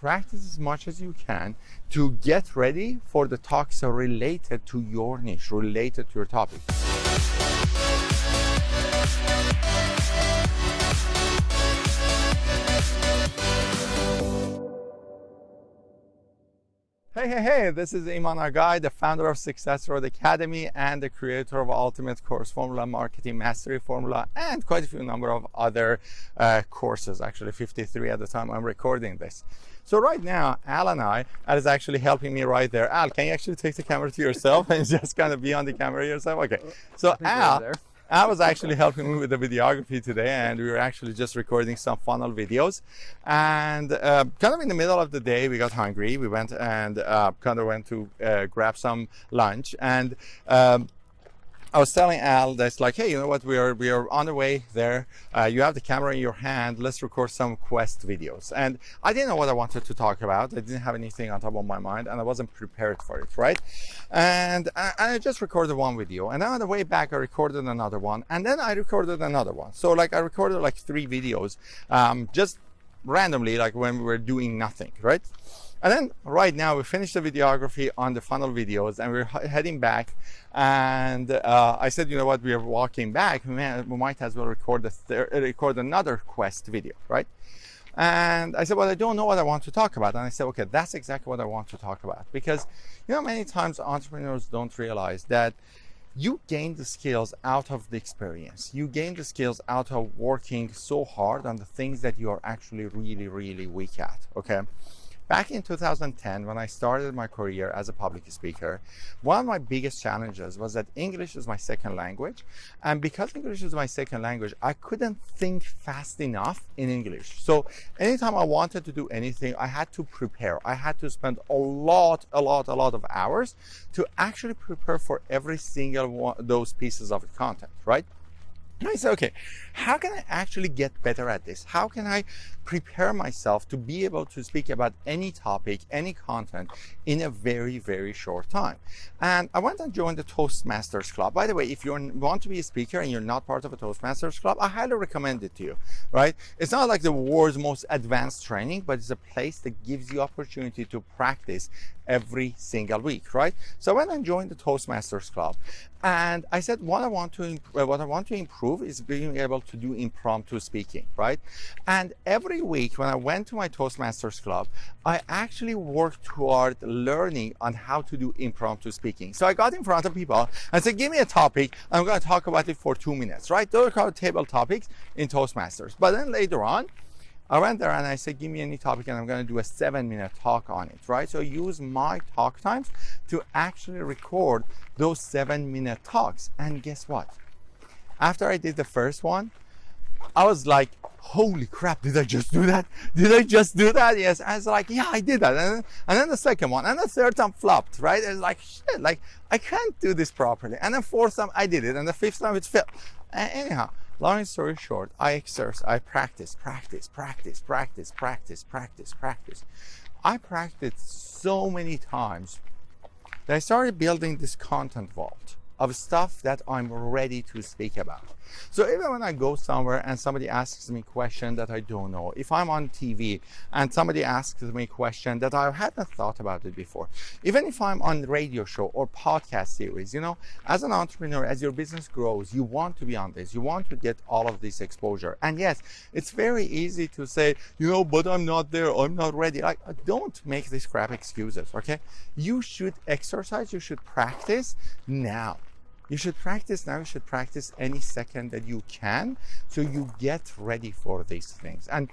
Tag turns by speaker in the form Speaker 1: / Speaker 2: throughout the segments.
Speaker 1: practice as much as you can to get ready for the talks related to your niche, related to your topic. Hey, this is Iman Agai, the founder of Success Road Academy and the creator of Ultimate Course Formula, Marketing Mastery Formula, and quite a few number of other courses, actually 53 at the time I'm recording this. So right now, Al is actually helping me right there. Al, can you actually take the camera to yourself and just kind of be on the camera yourself? Okay, so Al was actually helping me with the videography today, and we were actually just recording some funnel videos. And kind of in the middle of the day, we got hungry. We went and went to grab some lunch. And I was telling Al that's like, hey, you know what? We are on the way there. You have the camera in your hand. Let's record some quest videos. And I didn't know what I wanted to talk about. I didn't have anything on top of my mind, and I wasn't prepared for it, right? And I just recorded one video, and then on the way back, I recorded another one, and then I recorded another one. So like I recorded like 3 videos, just randomly, like when we were doing nothing, right? And then right now we finished the videography on the funnel videos, and we're heading back. And I said, you know what, we are walking back. We might as well record another quest video, right? And I said, well, I don't know what I want to talk about. And I said, okay, that's exactly what I want to talk about. Because, you know, many times entrepreneurs don't realize that you gain the skills out of the experience. You gain the skills out of working so hard on the things that you are actually really, really weak at, okay? Back in 2010, when I started my career as a public speaker, one of my biggest challenges was that English is my second language. And because English is my second language, I couldn't think fast enough in English. So anytime I wanted to do anything, I had to prepare. I had to spend a lot of hours to actually prepare for every single one of those pieces of content, right? And I said, okay, how can I actually get better at this? How can I prepare myself to be able to speak about any topic, any content in a very, very short time? And I went and joined the Toastmasters Club. By the way, if you want to be a speaker and you're not part of a Toastmasters Club, I highly recommend it to you, right? It's not like the world's most advanced training, but it's a place that gives you opportunity to practice every single week, right? So I went and joined the Toastmasters Club, and I said what I want to improve is being able to do impromptu speaking, right? And every week when I went to my Toastmasters Club, I actually worked toward learning on how to do impromptu speaking. So I got in front of people and said, give me a topic, I'm going to talk about it for 2 minutes, right? Those are called table topics in Toastmasters. But then later on, I went there and I said, give me any topic and I'm going to do a 7-minute talk on it, right? So I use my talk times to actually record those 7-minute talks. And guess what? After I did the first one, I was like, holy crap, did I just do that? Did I just do that? Yes. I was like, yeah, I did that. And then the second one, and the third time flopped, right? It's like, shit, like I can't do this properly. And the fourth time I did it, and the fifth time it failed. Anyhow, long story short, I practice. I practiced so many times that I started building this content vault of stuff that I'm ready to speak about. So even when I go somewhere and somebody asks me a question that I don't know, if I'm on TV and somebody asks me a question that I hadn't thought about it before, even if I'm on radio show or podcast series, you know, as an entrepreneur, as your business grows, you want to be on this, you want to get all of this exposure. And yes, it's very easy to say, you know, but I'm not there, I'm not ready. Like, don't make these crap excuses, okay? You should exercise, you should practice now. You should practice now. You should practice any second that you can, so you get ready for these things. And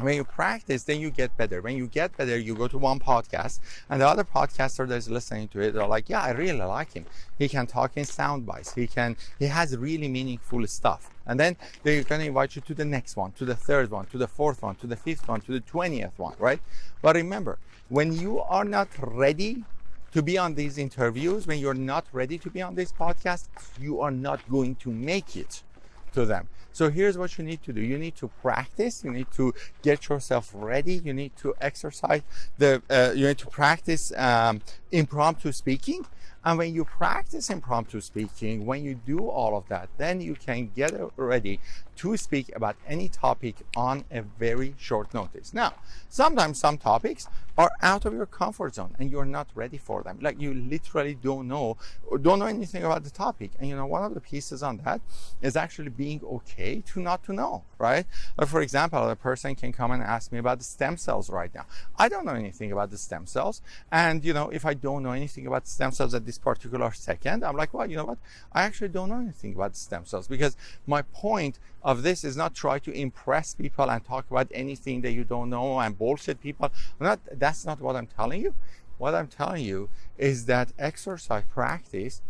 Speaker 1: when you practice, then you get better. When you get better, you go to one podcast, and the other podcaster that's listening to it, they're like, yeah, I really like him. He can talk in sound bites. He has really meaningful stuff. And then they're going to invite you to the next one, to the third one, to the fourth one, to the fifth one, to the 20th one, right? But remember, when you are not ready to be on these interviews, when you're not ready to be on this podcast, you are not going to make it to them. So here's what you need to do. You need to practice. You need to get yourself ready. You need to exercise you need to practice impromptu speaking. And when you practice impromptu speaking, when you do all of that, then you can get ready to speak about any topic on a very short notice. Now, sometimes some topics are out of your comfort zone and you're not ready for them. Like you literally don't know anything about the topic. And you know, one of the pieces on that is actually being okay to not to know, right? Like for example, a person can come and ask me about the stem cells right now. I don't know anything about the stem cells. And you know, if I don't know anything about stem cells at this particular second, I'm like, well, you know what? I actually don't know anything about stem cells, because my point of this is not try to impress people and talk about anything that you don't know and bullshit people. That's not what I'm telling you. What I'm telling you is that exercise, practice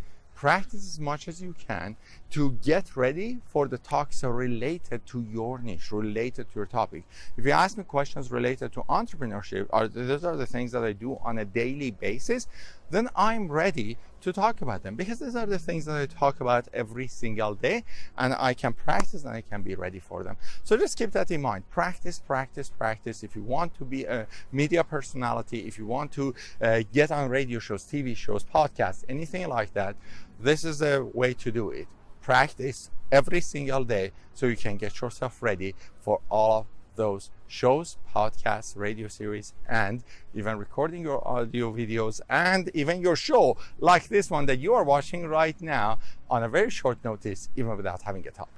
Speaker 1: as much as you can to get ready for the talks related to your niche, related to your topic. If you ask me questions related to entrepreneurship, or those are the things that I do on a daily basis, then I'm ready to talk about them, because these are the things that I talk about every single day, and I can practice and I can be ready for them. So just keep that in mind. Practice. If you want to be a media personality, if you want to get on radio shows, TV shows, podcasts, anything like that, this is the way to do it. Practice every single day so you can get yourself ready for all of those shows, podcasts, radio series, and even recording your audio videos, and even your show like this one that you are watching right now on a very short notice, even without having it up.